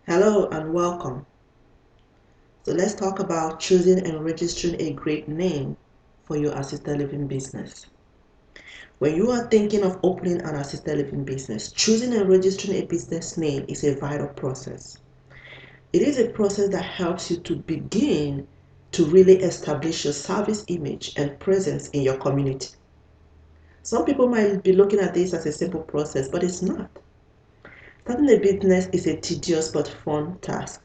Hello and welcome. So let's talk about choosing and registering a great name for your assisted living business. When you are thinking of opening an assisted living business, choosing and registering a business name is a vital process. It is a process that helps you to begin to really establish your service image and presence in your community. Some people might be looking at this as a simple process, but it's not. Starting a business is a tedious but fun task.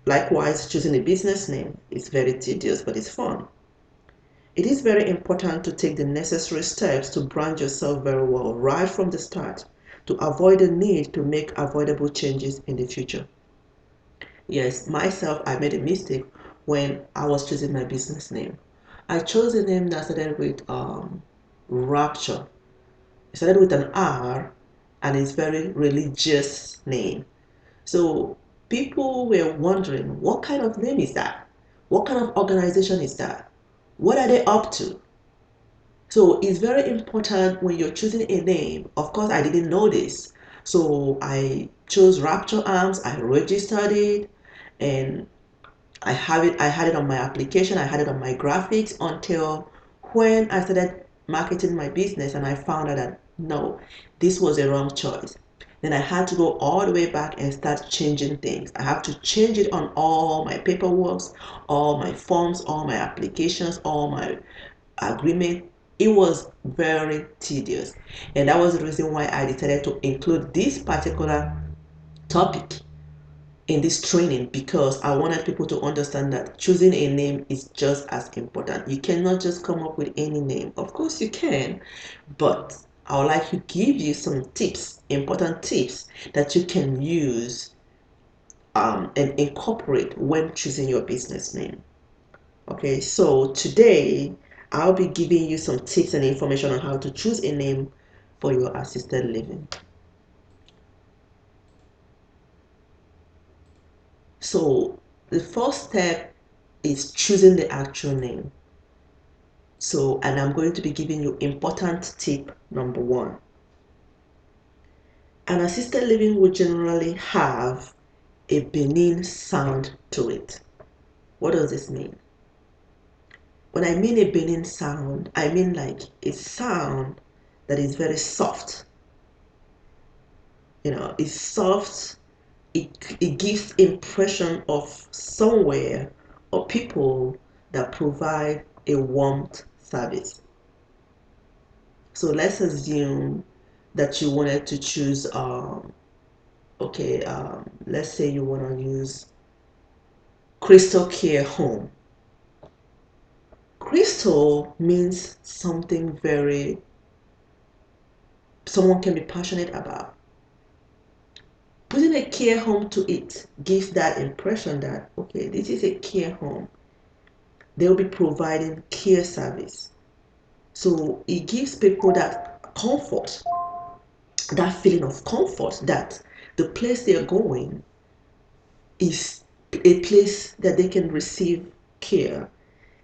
Likewise, choosing a business name is very tedious, but it's fun. It is very important to take the necessary steps to brand yourself very well right from the start to avoid the need to make avoidable changes in the future. Yes, myself, I made a mistake when I was choosing my business name. I chose a name that started with Rapture. It started with an R and it's very religious name. So people were wondering, what kind of name is that? What kind of organization is that? What are they up to? So it's very important when you're choosing a name. Of course, I didn't know this. So I chose Rapture Arms, I registered it, and I had it on my application, I had it on my graphics until when I started marketing my business and I found out that no, this was a wrong choice. Then I had to go all the way back and start changing things. I have to change it on all my paperwork, all my forms, all my applications, all my agreement. It was very tedious. And that was the reason why I decided to include this particular topic in this training because I wanted people to understand that choosing a name is just as important. You cannot just come up with any name. Of course you can, but I would like to give you some tips, important tips that you can use and incorporate when choosing your business name. Okay, so today I'll be giving you some tips and information on how to choose a name for your assisted living. So the first step is choosing the actual name. So, and I'm going to be giving you important tip number one. An assisted living will generally have a benign sound to it. What does this mean? When I mean a benign sound, I mean like a sound that is very soft. It's soft. It gives impression of somewhere or people that provide a warmth service. So let's assume that you wanted to choose, let's say you want to use Crystal Care Home. Crystal means something someone can be passionate about. Putting a care home to it gives that impression that, okay, this is a care home. They'll be providing care service. So it gives people that comfort, that feeling of comfort that the place they're going is a place that they can receive care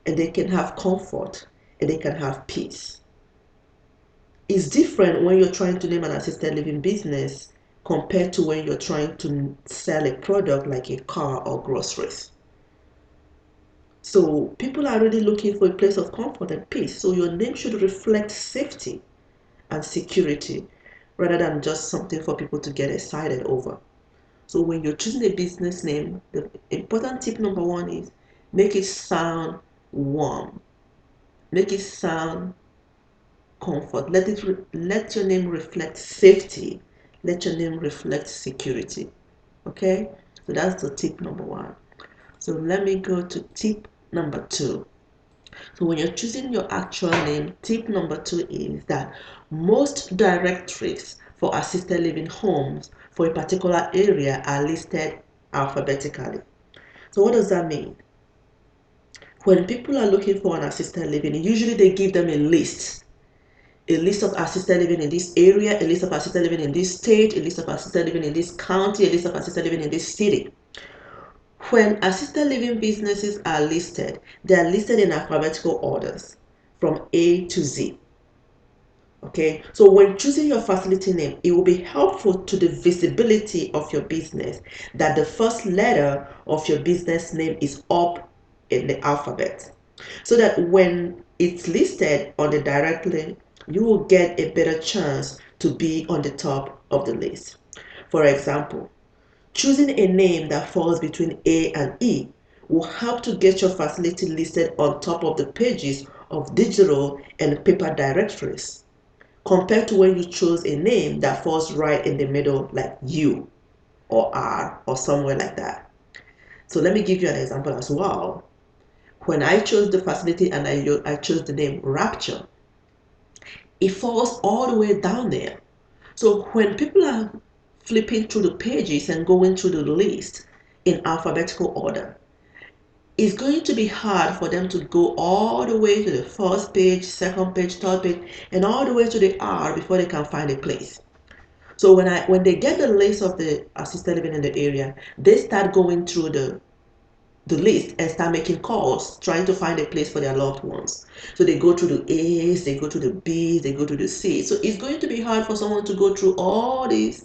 and they can have comfort and they can have peace. It's different when you're trying to name an assisted living business compared to when you're trying to sell a product like a car or groceries. So people are really looking for a place of comfort and peace. So your name should reflect safety and security rather than just something for people to get excited over. So when you're choosing a business name, the important tip number one is make it sound warm. Make it sound comfort. Let your name reflect safety. Let your name reflect security. Okay? So that's the tip number one. So let me go to tip number two. So when you're choosing your actual name, tip number two is that most directories for assisted living homes for a particular area are listed alphabetically. So what does that mean? When people are looking for an assisted living, usually they give them a list of assisted living in this area, a list of assisted living in this state, a list of assisted living in this county, a list of assisted living in this city. When assisted living businesses are listed, they are listed in alphabetical orders from A to Z. Okay, so when choosing your facility name, it will be helpful to the visibility of your business that the first letter of your business name is up in the alphabet, so that when it's listed on the directory, you will get a better chance to be on the top of the list. For example, choosing a name that falls between A and E will help to get your facility listed on top of the pages of digital and paper directories, compared to when you chose a name that falls right in the middle, like U or R or somewhere like that. So let me give you an example as well. When I chose the facility and I chose the name Rapture, it falls all the way down there. So when people are flipping through the pages and going through the list in alphabetical order, it's going to be hard for them to go all the way to the first page, second page, third page, and all the way to the R before they can find a place. So when they get the list of the assisted living in the area, they start going through the list and start making calls, trying to find a place for their loved ones. So they go through the A's, they go to the B's, they go to the C's. So it's going to be hard for someone to go through all these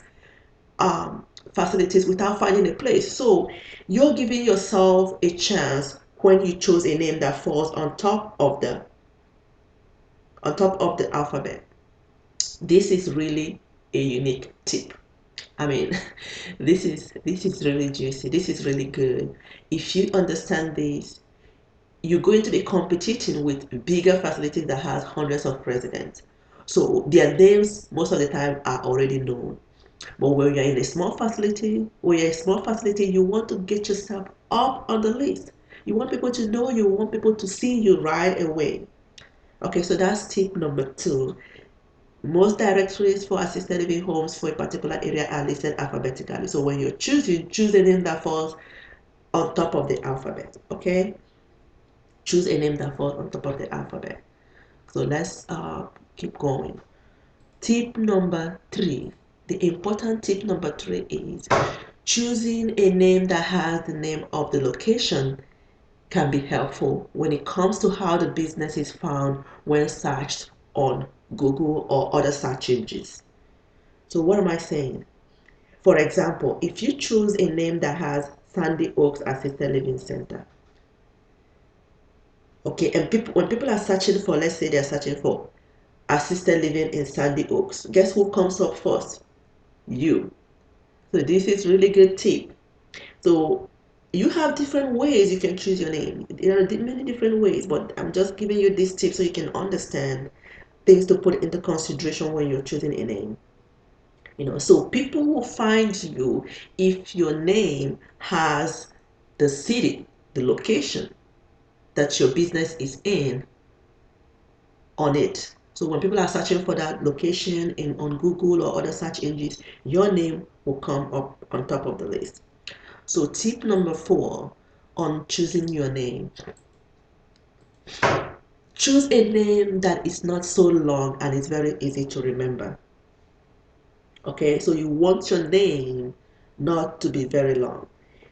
facilities without finding a place. So you're giving yourself a chance when you choose a name that falls on top of the alphabet. This is really a unique tip. I mean, this is really juicy. This is really good. If you understand this, you're going to be competing with bigger facilities that has hundreds of residents. So their names most of the time are already known. But when you're in a small facility, you want to get yourself up on the list. You want people to know you, want people to see you right away. Okay, so that's tip number 2. Most directories for assisted living homes for a particular area are listed alphabetically. So when you're choosing, choose a name that falls on top of the alphabet. Okay? Choose a name that falls on top of the alphabet. So let's keep going. Tip number 3. The important tip number 3 is choosing a name that has the name of the location can be helpful when it comes to how the business is found when searched on Google or other search engines. So what am I saying? For example, if you choose a name that has Sandy Oaks Assisted Living Center, okay, and when people are searching for, let's say they're searching for assisted living in Sandy Oaks, guess who comes up first? You. So this is really good tip. So you have different ways you can choose your name. There are many different ways, but I'm just giving you this tip so you can understand things to put into consideration when you're choosing a name. So people will find you if your name has the city, the location that your business is in on it. So when people are searching for that location on Google or other search engines, your name will come up on top of the list. So tip number 4 on choosing your name. Choose a name that is not so long and is very easy to remember. Okay, so you want your name not to be very long.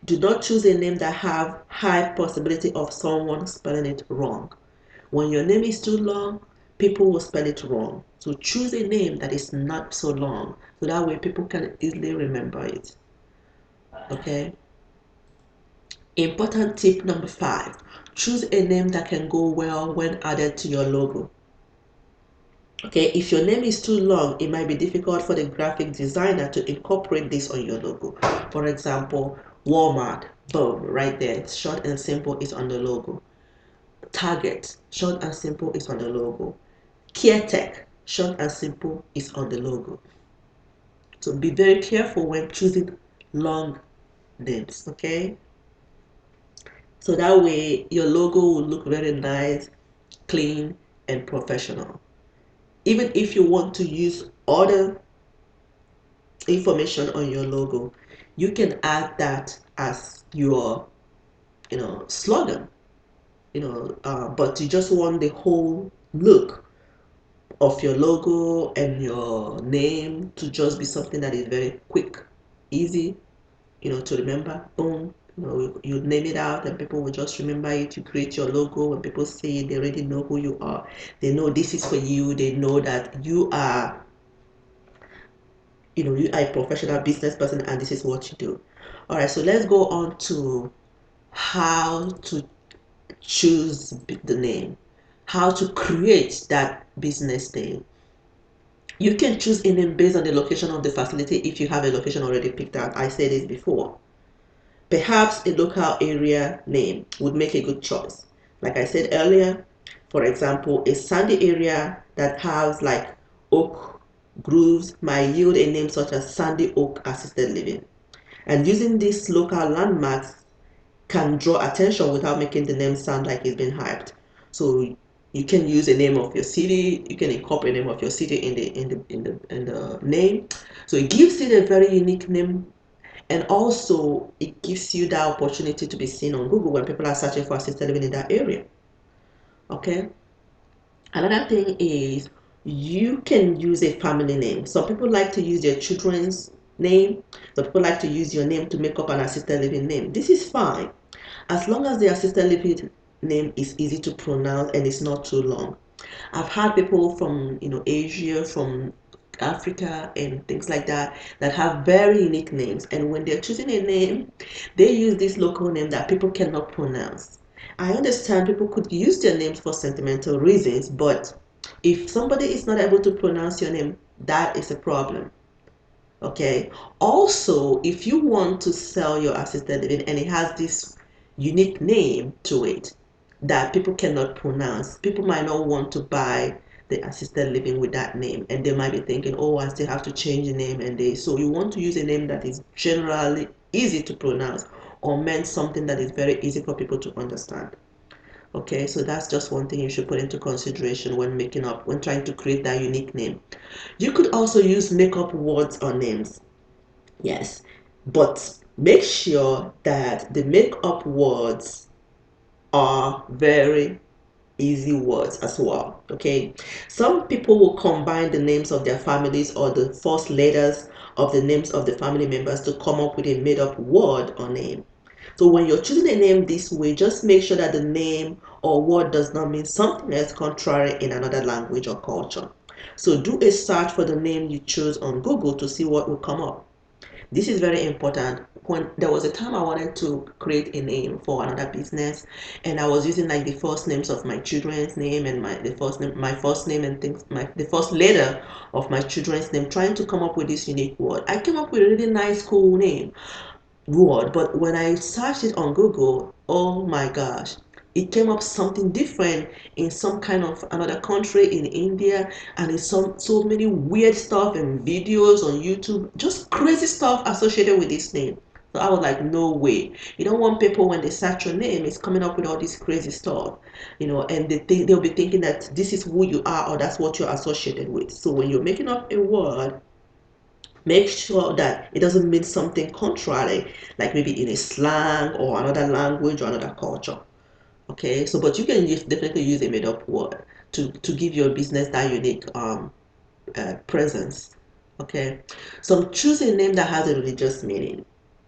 Do not choose a name that have high possibility of someone spelling it wrong. When your name is too long, people will spell it wrong. So choose a name that is not so long, so that way people can easily remember it. Okay. Important tip number 5. Choose a name that can go well when added to your logo. Okay, if your name is too long, it might be difficult for the graphic designer to incorporate this on your logo. For example, Walmart, boom, right there. It's short and simple, is on the logo. Target, short and simple, is on the logo. CareTech, short and simple, is on the logo. So be very careful when choosing long names, okay? So that way your logo will look very nice, clean, and professional. Even if you want to use other information on your logo, you can add that as your slogan, but you just want the whole look of your logo and your name to just be something that is very quick, easy, to remember. Boom, You name it out and people will just remember it. You create your logo. When people see it, they already know who you are. They know this is for you. They know that you are, you are a professional business person and this is what you do. All right, so let's go on to how to choose the name, how to create that business name. You can choose a name based on the location of the facility if you have a location already picked out. I said this before. Perhaps a local area name would make a good choice. Like I said earlier, for example, a sandy area that has like oak groves might yield a name such as Sandy Oak Assisted Living. And using these local landmarks can draw attention without making the name sound like it's been hyped. So you can use a name of your city. You can incorporate a name of your city in the name. So it gives it a very unique name, and also it gives you that opportunity to be seen on Google when people are searching for assisted living in that area. Okay. Another thing is you can use a family name. Some people like to use their children's name. Some people like to use your name to make up an assisted living name. This is fine as long as the assisted living name is easy to pronounce and it's not too long. I've had people from Asia, from Africa and things like that that have very unique names, and when they're choosing a name, they use this local name that people cannot pronounce. I understand people could use their names for sentimental reasons, but if somebody is not able to pronounce your name, that is a problem. Okay. Also, if you want to sell your assisted living and it has this unique name to it that people cannot pronounce, people might not want to buy the assisted living with that name, and they might be thinking, oh, I still have to change the name. And so you want to use a name that is generally easy to pronounce or meant something that is very easy for people to understand. Okay, so that's just one thing you should put into consideration when trying to create that unique name. You could also use make-up words or names. Yes, but make sure that the make-up words are very easy words as well. Okay, some people will combine the names of their families or the first letters of the names of the family members to come up with a made-up word or name. So when you're choosing a name this way, just make sure that the name or word does not mean something else contrary in another language or culture. So do a search for the name you choose on Google to see what will come up. This is very important. When there was a time I wanted to create a name for another business, and I was using like the first names of my children's name and my first name and things, the first letter of my children's name, trying to come up with this unique word. I came up with a really nice, cool name word, but when I searched it on Google, oh my gosh, it came up something different in some kind of another country in India, and it's so many weird stuff and videos on YouTube, just crazy stuff associated with this name. So I was like, no way. You don't want people when they search your name, it's coming up with all this crazy stuff, and they'll be thinking that this is who you are or that's what you're associated with. So when you're making up a word, make sure that it doesn't mean something contrary, like maybe in a slang or another language or another culture. Okay, so but you can definitely use a made-up word to give your business that unique presence. Okay, so choose a name that has a religious meaning.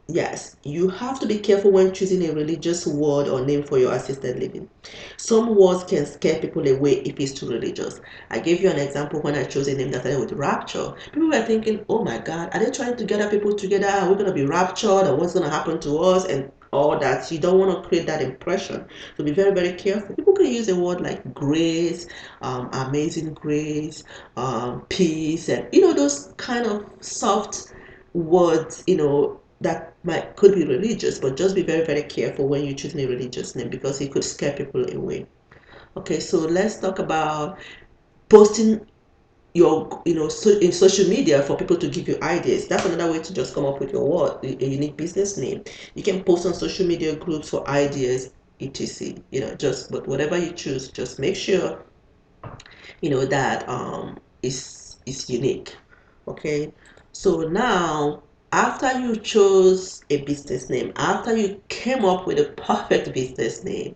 Yes, you have to be careful when choosing a religious word or name for your assisted living. Some words can scare people away if it's too religious. I gave you an example when I chose a name that started with rapture. People were thinking, oh my God, are they trying to gather people together? Are we going to be raptured? Or what's going to happen to us? And all that. You don't want to create that impression. So be very, very careful. People can use a word like grace, amazing grace, peace, and those kind of soft words, that could be religious, but just be very, very careful when you're choosing a religious name because it could scare people away. Okay, so let's talk about posting your in social media for people to give you ideas. That's another way to just come up with your word, a unique business name. You can post on social media groups for ideas, etc. But whatever you choose, just make sure that is unique. Okay, so now after you chose a business name, after you came up with a perfect business name,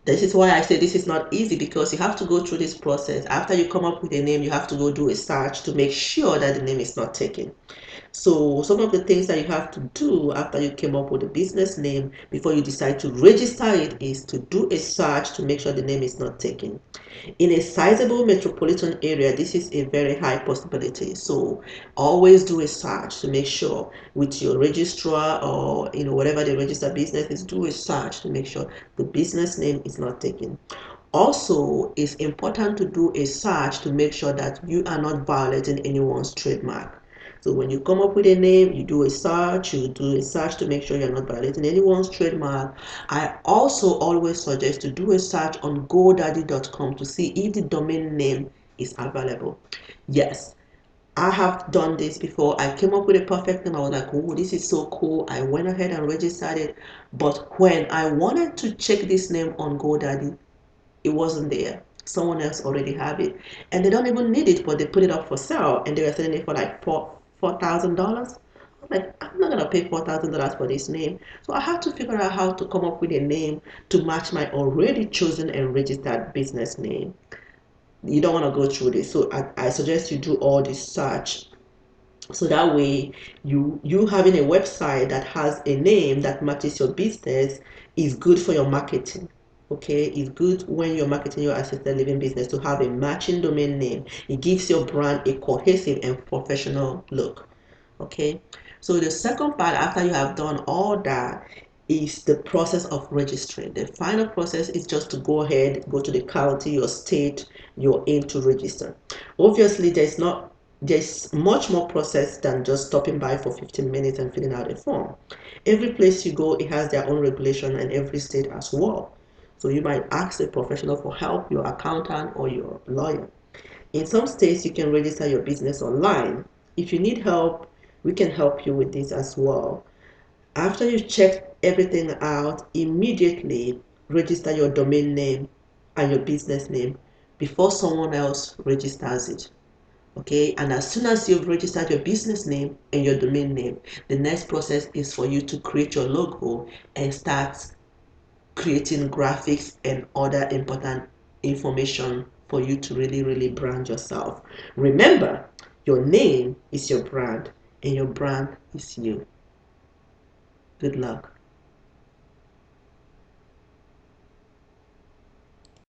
this is why I say this is not easy, because you have to go through this process. After you come up with a name, you have to go do a search to make sure that the name is not taken. So some of the things that you have to do after you came up with a business name before you decide to register it is to do a search to make sure the name is not taken. In a sizable metropolitan area, this is a very high possibility. So always do a search to make sure with your registrar or whatever the registered business is, do a search to make sure the business name is not taken. Also, it's important to do a search to make sure that you are not violating anyone's trademark. So when you come up with a name, you do a search to make sure you're not violating anyone's trademark. I also always suggest to do a search on godaddy.com to see if the domain name is available. Yes, I have done this before. I came up with a perfect name. I was like, oh, this is so cool. I went ahead and registered it. But when I wanted to check this name on GoDaddy, it wasn't there. Someone else already have it, and they don't even need it, but they put it up for sale, and they were selling it for like $4,000. I'm like, I'm not gonna pay $4,000 for this name, so I had to figure out how to come up with a name to match my already chosen and registered business name. You don't want to go through this, so I suggest you do all this search so that way you having a website that has a name that matches your business is good for your marketing. Okay, it's good when you're marketing your assisted living business to have a matching domain name. It gives your brand a cohesive and professional look. Okay, so the second part after you have done all that is the process of registering. The final process is just to go ahead, go to the county or state you're in to register. Obviously there's much more process than just stopping by for 15 minutes and filling out a form. Every place you go, it has their own regulation, and every state as well. So you might ask a professional for help, your accountant or your lawyer. In some states, you can register your business online. If you need help, we can help you with this as well. After you've checked everything out, immediately register your domain name and your business name before someone else registers it. Okay, and as soon as you've registered your business name and your domain name, the next process is for you to create your logo and start creating graphics and other important information for you to really brand yourself. Remember, your name is your brand and your brand is you. Good luck.